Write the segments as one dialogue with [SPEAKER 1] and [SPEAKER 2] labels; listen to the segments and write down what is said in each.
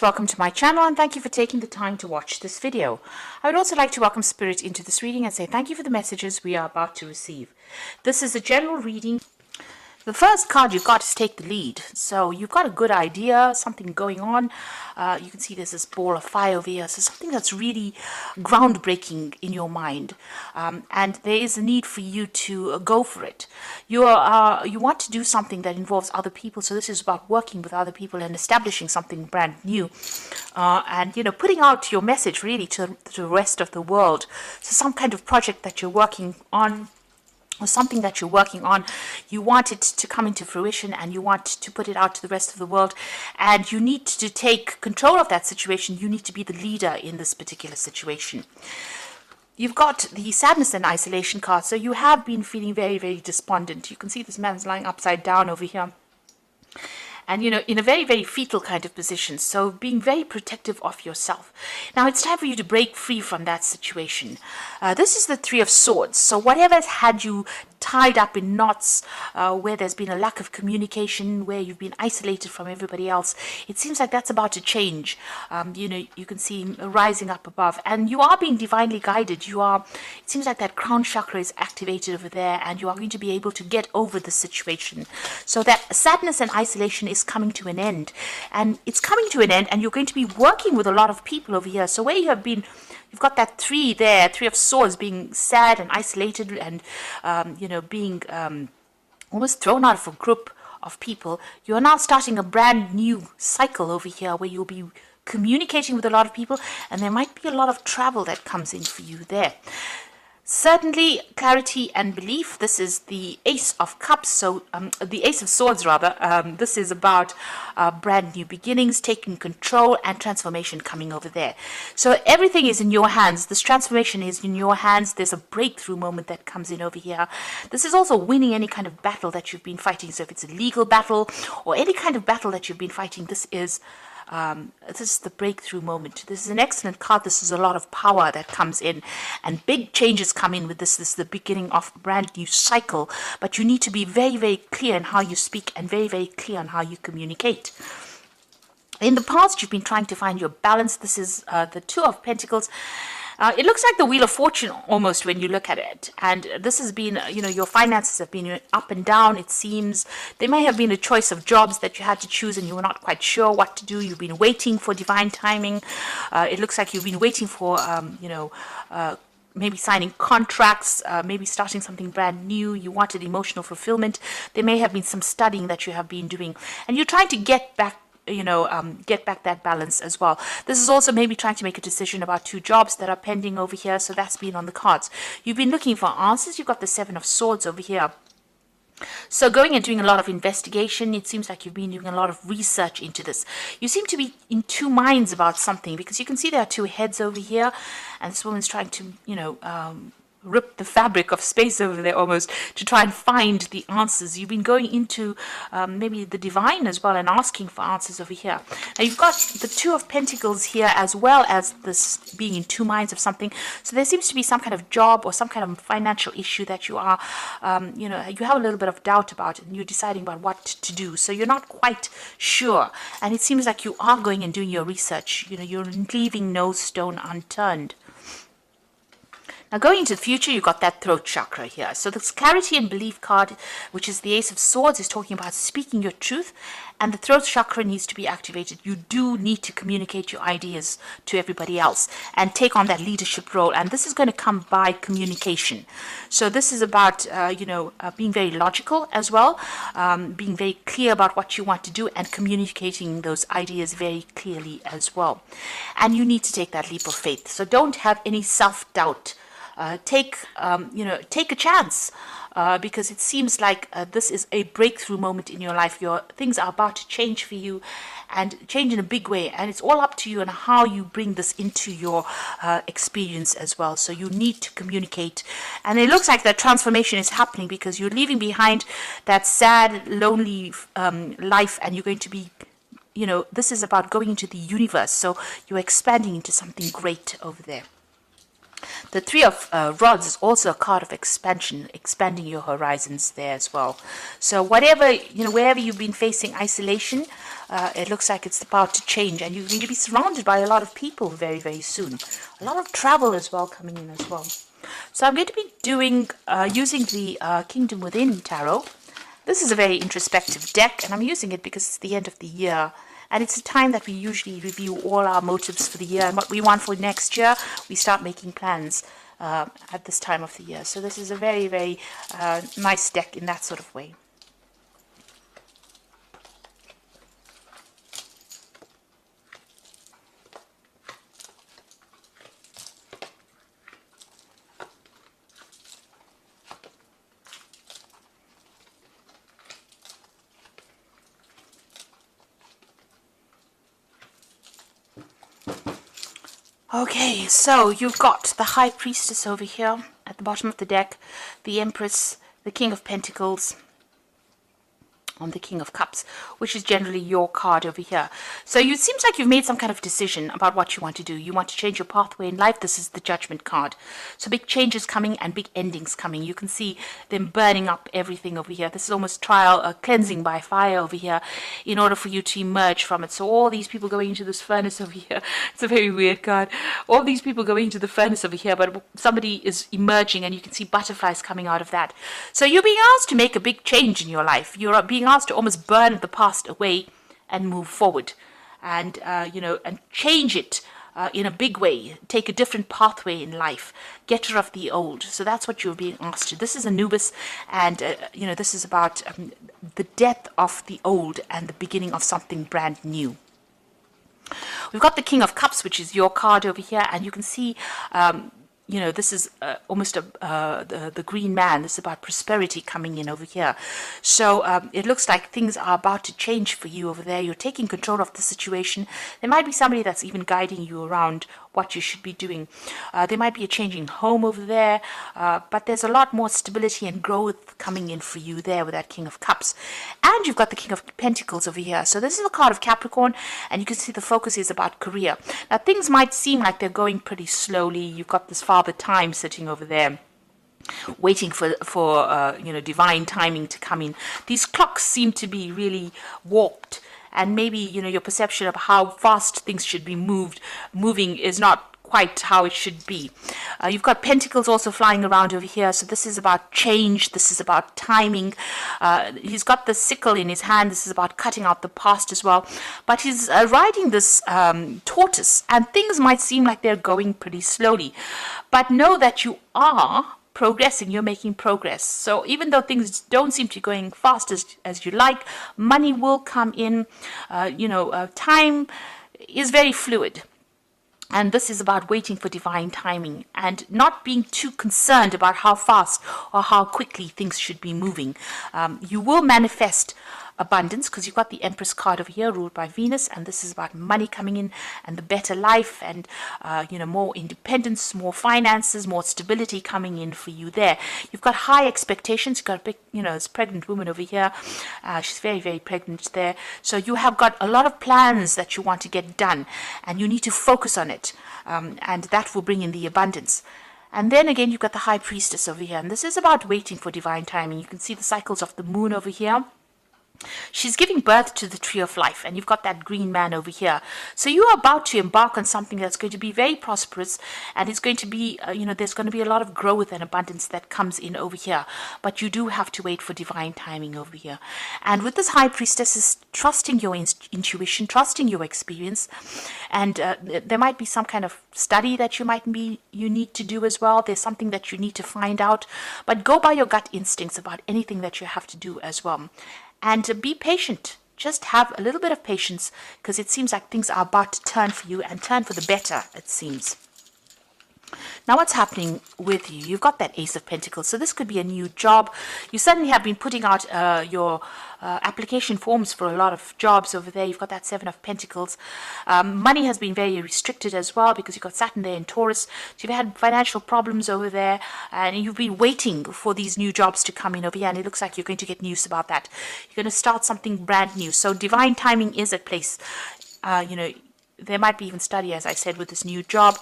[SPEAKER 1] Welcome to my channel and thank you for taking the time to watch this video. I would also like to welcome Spirit into this reading and say thank you for the messages we are about to receive. This is a general reading. The first card you've got is Take the Lead. So you've got a good idea, something going on. You can see there's this ball of fire over here. So something that's really groundbreaking in your mind. And there is a need for you to go for it. You want to do something that involves other people. So this is about working with other people and establishing something brand new. And, putting out your message really to the rest of the world. So some kind of project that you're working on, or something that you're working on, you want it to come into fruition and you want to put it out to the rest of the world, and you need to take control of that situation. You need to be the leader in this particular situation. You've got the sadness and isolation card, so you have been feeling very, very despondent. You can see this man's lying upside down over here. And, in a very, very fetal kind of position. So being very protective of yourself. Now, it's time for you to break free from that situation. This is the Three of Swords. So whatever has had you tied up in knots, where there's been a lack of communication, where you've been isolated from everybody else, it seems like that's about to change. You can see him rising up above. And you are being divinely guided. It seems like that crown chakra is activated over there, and you are going to be able to get over the situation. So that sadness and isolation is coming to an end, and it's coming to an end, and you're going to be working with a lot of people over here. So where you have been, you've got that Three of Swords, being sad and isolated, and being almost thrown out of a group of people. You are now starting a brand new cycle over here where you'll be communicating with a lot of people, and there might be a lot of travel that comes in for you there. Certainly, clarity and belief. This is the Ace of Cups, so the Ace of Swords rather. This is about brand new beginnings, taking control, and transformation coming over there. So everything is in your hands. This transformation is in your hands. There's a breakthrough moment that comes in over here. This is also winning any kind of battle that you've been fighting. So if it's a legal battle or any kind of battle that you've been fighting, this is the breakthrough moment. This is an excellent card. This is a lot of power that comes in, and big changes come in with this. This is the beginning of a brand new cycle, but you need to be very, very clear in how you speak and very, very clear on how you communicate. In the past, you've been trying to find your balance. This is the Two of Pentacles. It looks like the Wheel of Fortune almost when you look at it. And this has been, your finances have been up and down, it seems. There may have been a choice of jobs that you had to choose and you were not quite sure what to do. You've been waiting for divine timing. It looks like you've been waiting for, maybe signing contracts, maybe starting something brand new. You wanted emotional fulfillment. There may have been some studying that you have been doing. And you're trying to get back that balance as well. This is also maybe trying to make a decision about two jobs that are pending over here, so that's been on the cards. You've been looking for answers. You've got the Seven of Swords over here. So going and doing a lot of investigation. It seems like you've been doing a lot of research into this. You seem to be in two minds about something, because you can see there are two heads over here, and this woman's trying to, rip the fabric of space over there almost to try and find the answers. You've been going into maybe the divine as well and asking for answers over here. Now you've got the Two of Pentacles here, as well as this being in two minds of something. So there seems to be some kind of job or some kind of financial issue that you are, you have a little bit of doubt about, and you're deciding about what to do. So you're not quite sure, and it seems like you are going and doing your research. You're leaving no stone unturned. Now going into the future, you've got that throat chakra here. So this clarity and belief card, which is the Ace of Swords, is talking about speaking your truth, and the throat chakra needs to be activated. You do need to communicate your ideas to everybody else and take on that leadership role, and this is going to come by communication. So this is about, being very logical as well, being very clear about what you want to do and communicating those ideas very clearly as well. And you need to take that leap of faith. So don't have any self-doubt. Take a chance, because it seems like this is a breakthrough moment in your life. Things are about to change for you, and change in a big way, and it's all up to you and how you bring this into your experience as well. So you need to communicate, and it looks like that transformation is happening, because you're leaving behind that sad, lonely life, and you're going to be, this is about going into the universe. So you're expanding into something great over there. The Three of Rods is also a card of expansion, expanding your horizons there as well. So whatever, wherever you've been facing isolation, it looks like it's about to change, and you're going to be surrounded by a lot of people very, very soon. A lot of travel as well coming in as well. So I'm going to be doing using the Kingdom Within Tarot. This is a very introspective deck, and I'm using it because it's the end of the year. And it's a time that we usually review all our motives for the year and what we want for next year. We start making plans at this time of the year. So this is a very, very nice deck in that sort of way. Okay, so you've got the High Priestess over here at the bottom of the deck, the Empress, the King of Pentacles, on the King of Cups, which is generally your card over here. So it seems like you've made some kind of decision about what you want to do. You want to change your pathway in life. This is the Judgment card. So big changes coming and big endings coming. You can see them burning up everything over here. This is almost trial, cleansing by fire over here in order for you to emerge from it. So all these people going into this furnace over here. It's a very weird card. All these people going into the furnace over here, but somebody is emerging and you can see butterflies coming out of that. So you're being asked to make a big change in your life. You're being asked to almost burn the past away and move forward, and and change it in a big way. Take a different pathway in life. Get rid of the old. So that's what you're being asked to. This is Anubis, and this is about the death of the old and the beginning of something brand new. We've got the King of Cups, which is your card over here, and you can see this is almost the green man. This is about prosperity coming in over here. So it looks like things are about to change for you over there. You're taking control of the situation. There might be somebody that's even guiding you around what you should be doing. There might be a changing home over there, but there's a lot more stability and growth coming in for you there with that King of Cups. And you've got the King of Pentacles over here. So this is a card of Capricorn, and you can see the focus is about career. Now things might seem like they're going pretty slowly. You've got this Father Time sitting over there, waiting for divine timing to come in. These clocks seem to be really warped, and maybe your perception of how fast things should be moving is not quite how it should be. You've got Pentacles also flying around over here, so this is about change. This is about timing. He's got the sickle in his hand. This is about cutting out the past as well, but he's riding this tortoise, and things might seem like they're going pretty slowly, but know that you are progressing. You're making progress. So even though things don't seem to be going fast as you like, money will come in. Time is very fluid. And this is about waiting for divine timing and not being too concerned about how fast or how quickly things should be moving. You will manifest abundance because you've got the Empress card over here ruled by Venus, and this is about money coming in and the better life and more independence, more finances, more stability coming in for you there. You've got high expectations. You've got a big, this pregnant woman over here. She's very, very pregnant there. So you have got a lot of plans that you want to get done, and you need to focus on it, and that will bring in the abundance. And then again, you've got the High Priestess over here, and this is about waiting for divine timing. You can see the cycles of the moon over here. She's giving birth to the tree of life, and you've got that green man over here. So you are about to embark on something that's going to be very prosperous, and it's going to be, there's going to be a lot of growth and abundance that comes in over here. But you do have to wait for divine timing over here. And with this High Priestess is trusting your intuition, trusting your experience, and there might be some kind of study that you need to do as well. There's something that you need to find out, but go by your gut instincts about anything that you have to do as well. And to be patient. Just have a little bit of patience, because it seems like things are about to turn for you and turn for the better, it seems. Now what's happening with you? You've got that Ace of Pentacles, so this could be a new job. You suddenly have been putting out your application forms for a lot of jobs over there. You've got that Seven of Pentacles. Money has been very restricted as well, because you've got Saturn there in Taurus. So you've had financial problems over there, and you've been waiting for these new jobs to come in over here, and it looks like you're going to get news about that. You're going to start something brand new. So divine timing is at place. There might be even study, as I said, with this new job,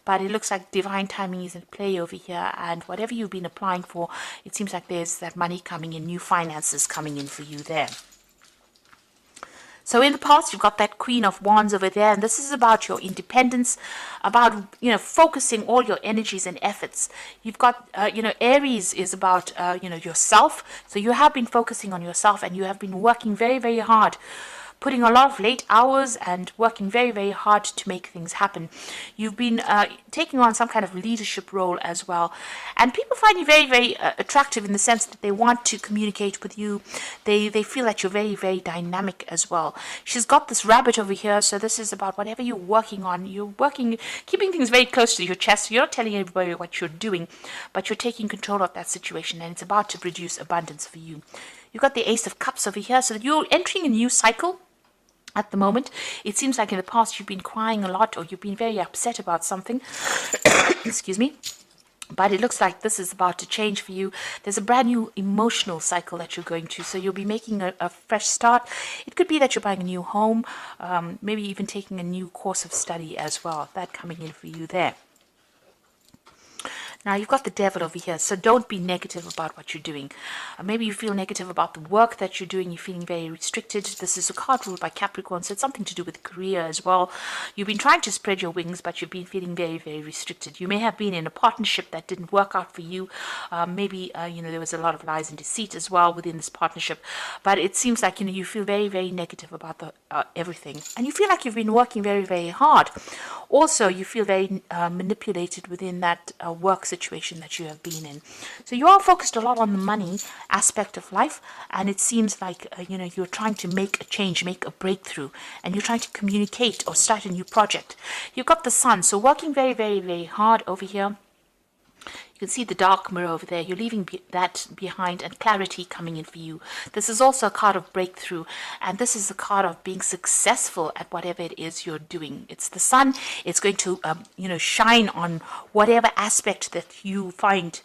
[SPEAKER 1] but it looks like divine timing is at play over here, and whatever you've been applying for, it seems like there's that money coming in, new finances coming in for you there. So in the past, you've got that Queen of Wands over there, and this is about your independence, about, focusing all your energies and efforts. You've got, Aries is about, yourself. So you have been focusing on yourself, and you have been working very, very hard, putting a lot of late hours and working very, very hard to make things happen. You've been taking on some kind of leadership role as well. And people find you very, very attractive in the sense that they want to communicate with you. They feel that you're very, very dynamic as well. She's got this rabbit over here. So this is about whatever you're working on. You're working, keeping things very close to your chest. You're not telling everybody what you're doing, but you're taking control of that situation. And it's about to produce abundance for you. You've got the Ace of Cups over here. So you're entering a new cycle. At the moment, it seems like in the past you've been crying a lot, or you've been very upset about something. Excuse me. But it looks like this is about to change for you. There's a brand new emotional cycle that you're going to. So you'll be making a fresh start. It could be that you're buying a new home, maybe even taking a new course of study as well. That coming in for you there. Now, you've got the Devil over here, so don't be negative about what you're doing. Maybe you feel negative about the work that you're doing. You're feeling very restricted. This is a card ruled by Capricorn, so it's something to do with career as well. You've been trying to spread your wings, but you've been feeling very, very restricted. You may have been in a partnership that didn't work out for you. Maybe, there was a lot of lies and deceit as well within this partnership. But it seems like, you feel very, very negative about the everything. And you feel like you've been working very, very hard. Also, you feel very manipulated within that work situation that you have been in. So you are focused a lot on the money aspect of life, and it seems like you're trying to make a change, make a breakthrough, and you're trying to communicate or start a new project. You've got the Sun, so working very, very, very hard over here. You can see the dark mirror over there. You're leaving that behind, and clarity coming in for you. This is also a card of breakthrough, and this is a card of being successful at whatever it is you're doing. It's the Sun. It's going to, shine on whatever aspect that you find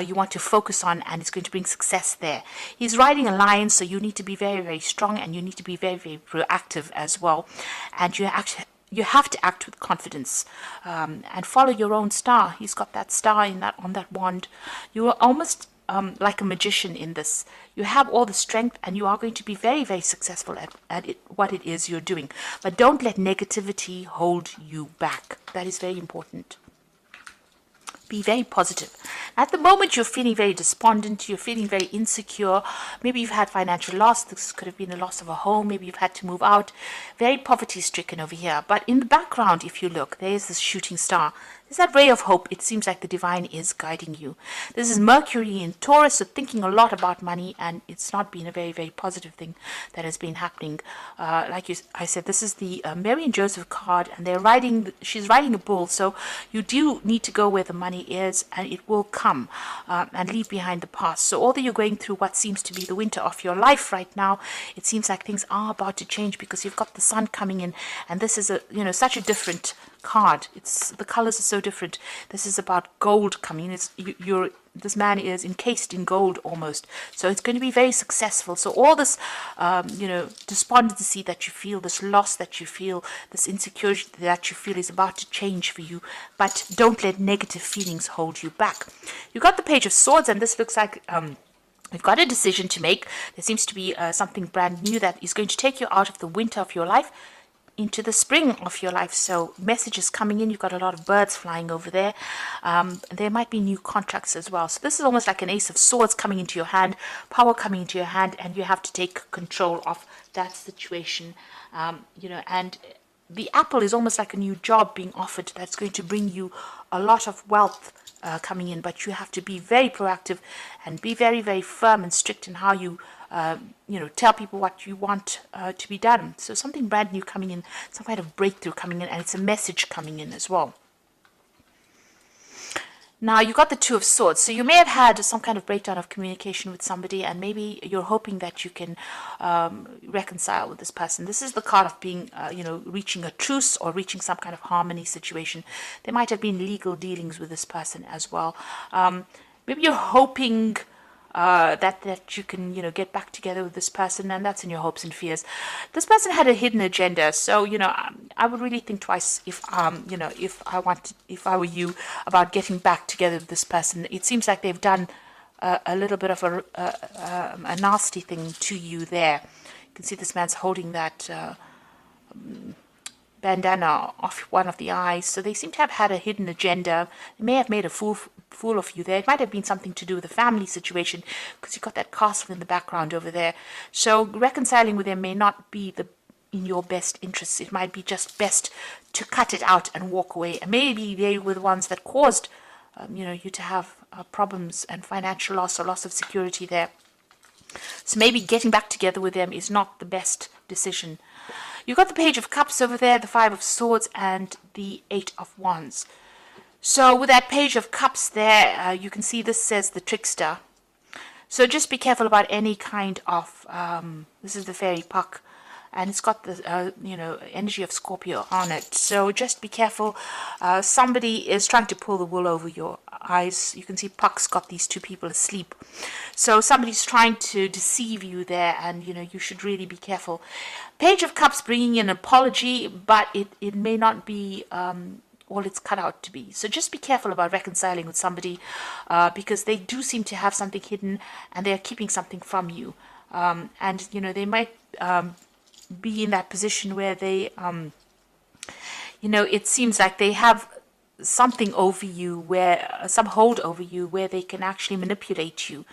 [SPEAKER 1] you want to focus on, and it's going to bring success there. He's riding a lion, so you need to be very, very strong, and you need to be very, very proactive as well. And you have to act with confidence and follow your own star. He's got that star on that wand. You are almost like a magician in this. You have all the strength, and you are going to be very, very successful at what it is you're doing. But don't let negativity hold you back. That is very important. Be very positive. At the moment, you're feeling very despondent. You're feeling very insecure. Maybe you've had financial loss. This could have been a loss of a home. Maybe you've had to move out. Very poverty-stricken over here. But in the background, if you look, there is this shooting star. There's that ray of hope. It seems like the divine is guiding you. This is Mercury in Taurus, so thinking a lot about money, and it's not been a very, very positive thing that has been happening. I said, this is the Mary and Joseph card, and she's riding a bull, so you do need to go where the money is, and it will come, and leave behind the past. So although you're going through what seems to be the winter of your life right now, it seems like things are about to change, because you've got the Sun coming in, and this is such a different card. The colors are so different. This is about gold coming. This man is encased in gold almost, so it's going to be very successful. So all this despondency that you feel, this loss that you feel, this insecurity that you feel is about to change for you. But don't let negative feelings hold you back. You got the Page of Swords, and this looks like you've got a decision to make. There seems to be something brand new that is going to take you out of the winter of your life into the spring of your life. So messages coming in. You've got a lot of birds flying over there. There might be new contracts as well. So this is almost like an Ace of Swords coming into your hand, power coming into your hand, and you have to take control of that situation. And the apple is almost like a new job being offered that's going to bring you a lot of wealth coming in, but you have to be very proactive and be very, very firm and strict in how you tell people what you want to be done. So something brand new coming in, some kind of breakthrough coming in, and it's a message coming in as well. Now, you got the Two of Swords. So you may have had some kind of breakdown of communication with somebody, and maybe you're hoping that you can reconcile with this person. This is the card of being, reaching a truce or reaching some kind of harmony situation. There might have been legal dealings with this person as well. Maybe you're hoping that you can get back together with this person, and that's in your hopes and fears. This person had a hidden agenda, so I would really think twice if if I were you about getting back together with this person. It seems like they've done a little bit of a nasty thing to you there. You can see this man's holding that bandana off one of the eyes. So they seem to have had a hidden agenda. They may have made a fool of you there. It might have been something to do with the family situation, because you've got that castle in the background over there. So reconciling with them may not be in your best interests. It might be just best to cut it out and walk away. And maybe they were the ones that caused you to have problems and financial loss or loss of security there. So maybe getting back together with them is not the best decision. You've got the Page of Cups over there, the Five of Swords, and the Eight of Wands. So with that Page of Cups there, you can see this says the trickster. So just be careful about any kind of, this is the fairy puck, and it's got the, energy of Scorpio on it. So just be careful. Somebody is trying to pull the wool over your eyes. You can see Puck's got these two people asleep. So somebody's trying to deceive you there, and, you should really be careful. Page of Cups bringing in an apology, but it may not be all it's cut out to be. So just be careful about reconciling with somebody, because they do seem to have something hidden, and they're keeping something from you. And, they might be in that position where they, it seems like they have something over you, where some hold over you, where they can actually manipulate you,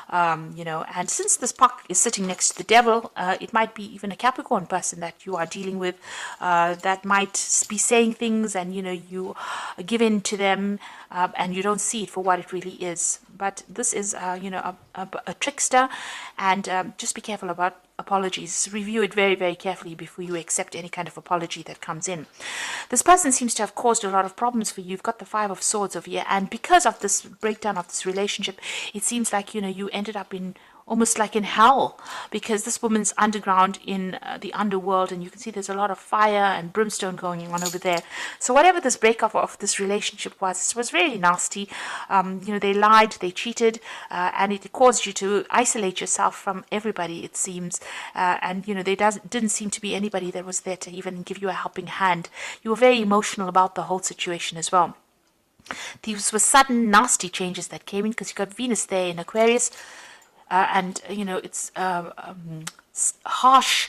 [SPEAKER 1] and since this puck is sitting next to the devil, it might be even a Capricorn person that you are dealing with, that might be saying things, and you give in to them, and you don't see it for what it really is. But this is a trickster, and just be careful about apologies. Review it very, very carefully before you accept any kind of apology that comes in. This person seems to have caused a lot of problems for you. You've got the Five of Swords over here, and because of this breakdown of this relationship, it seems like you ended up in almost like in hell, because this woman's underground in the underworld, and you can see there's a lot of fire and brimstone going on over there. So whatever this breakup of this relationship was really nasty. They lied, they cheated, and it caused you to isolate yourself from everybody, it seems. And there didn't seem to be anybody that was there to even give you a helping hand. You were very emotional about the whole situation as well. These were sudden, nasty changes that came in, because you got Venus there in Aquarius. And it's harsh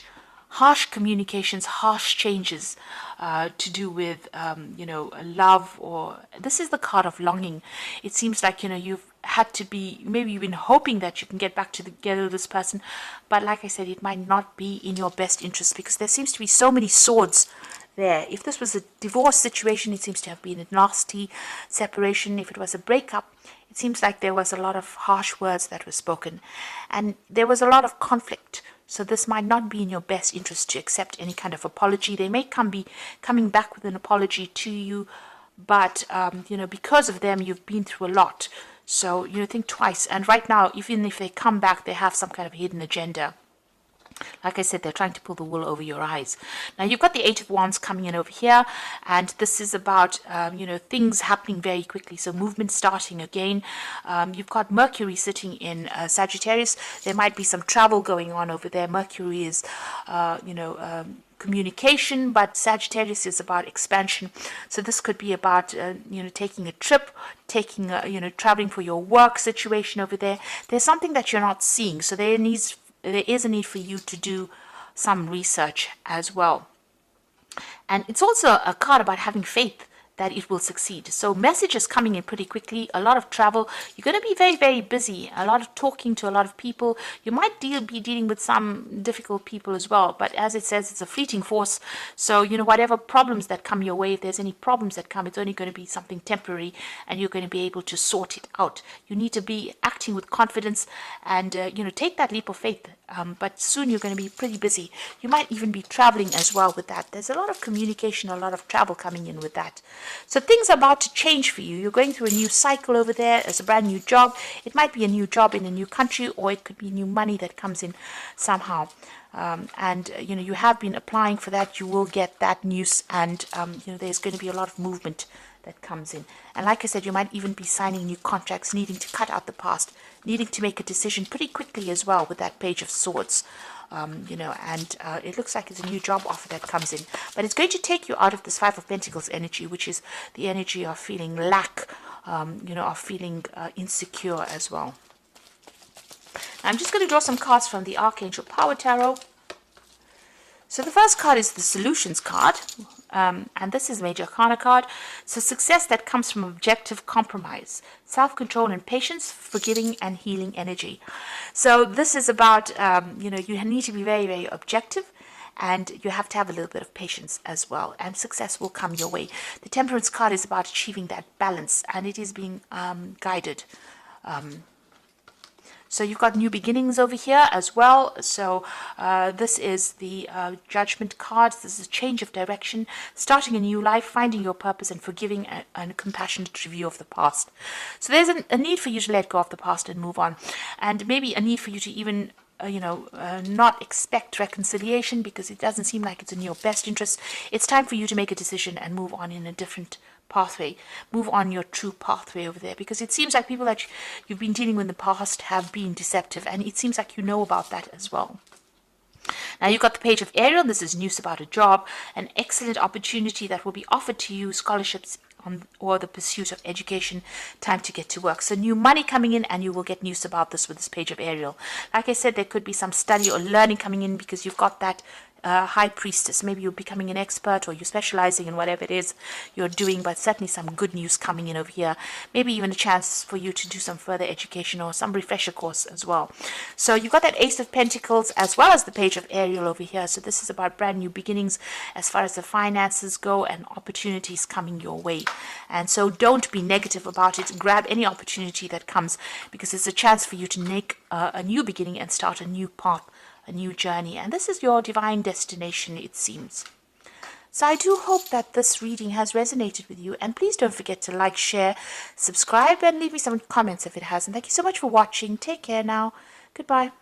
[SPEAKER 1] communications, harsh changes to do with love, or this is the card of longing. It seems like you've had to be, maybe you've been hoping that you can get back together with this person, but like I said, it might not be in your best interest, because there seems to be so many swords there. If this was a divorce situation, it seems to have been a nasty separation. If it was a breakup, it seems like there was a lot of harsh words that were spoken, and there was a lot of conflict. So this might not be in your best interest to accept any kind of apology. They may be coming back with an apology to you, but because of them, you've been through a lot. So think twice. And right now, even if they come back, they have some kind of hidden agenda. Like I said, they're trying to pull the wool over your eyes. Now, you've got the Eight of Wands coming in over here, and this is about, things happening very quickly, so movement starting again. You've got Mercury sitting in Sagittarius. There might be some travel going on over there. Mercury is, communication, but Sagittarius is about expansion. So this could be about, taking a trip, traveling for your work situation over there. There's something that you're not seeing, so there is a need for you to do some research as well. And it's also a card about having faith that it will succeed. So messages coming in pretty quickly, a lot of travel. You're going to be very, very busy, a lot of talking to a lot of people. You might be dealing with some difficult people as well, but as it says, it's a fleeting force. So, whatever problems that come your way, if there's any problems that come, it's only going to be something temporary, and you're going to be able to sort it out. You need to be acting with confidence and, take that leap of faith. But soon you're going to be pretty busy. You might even be traveling as well with that. There's a lot of communication, a lot of travel coming in with that. So things are about to change for you. You're going through a new cycle over there. It's a brand new job. It might be a new job in a new country, or it could be new money that comes in somehow. You have been applying for that. You will get that news, and there's going to be a lot of movement that comes in. And like I said, you might even be signing new contracts, needing to cut out the past, needing to make a decision pretty quickly as well with that Page of Swords. It looks like it's a new job offer that comes in, but it's going to take you out of this Five of Pentacles energy, which is the energy of feeling lack, of feeling insecure as well. Now, I'm just going to draw some cards from the Archangel Power Tarot. So the first card is the Solutions card, and this is Major Arcana card. So success that comes from objective compromise, self-control and patience, forgiving and healing energy. So this is about, you need to be very, very objective, and you have to have a little bit of patience as well, and success will come your way. The Temperance card is about achieving that balance, and it is being guided. So you've got new beginnings over here as well. So this is the Judgment card. This is a change of direction, starting a new life, finding your purpose, and forgiving and compassionate review of the past. So there's a need for you to let go of the past and move on, and maybe a need for you to even not expect reconciliation, because it doesn't seem like it's in your best interest. It's time for you to make a decision and move on in a different pathway. Move on your true pathway over there, because it seems like people that you've been dealing with in the past have been deceptive, and it seems like you know about that as well. Now you've got the Page of Ariel. This is news about a job, an excellent opportunity that will be offered to you, scholarships or the pursuit of education, time to get to work. So new money coming in, and you will get news about this with this Page of Ariel. Like I said, there could be some study or learning coming in, because you've got that High Priestess. Maybe you're becoming an expert, or you're specializing in whatever it is you're doing, but certainly some good news coming in over here. Maybe even a chance for you to do some further education or some refresher course as well. So you've got that Ace of Pentacles as well as the Page of Ariel over here. So this is about brand new beginnings as far as the finances go, and opportunities coming your way. And so don't be negative about it. Grab any opportunity that comes, because it's a chance for you to make a new beginning and start a new path, a new journey. And this is your divine destination, it seems. So I do hope that this reading has resonated with you, and please don't forget to like, share, subscribe, and leave me some comments if it has. And thank you so much for watching. Take care now. Goodbye.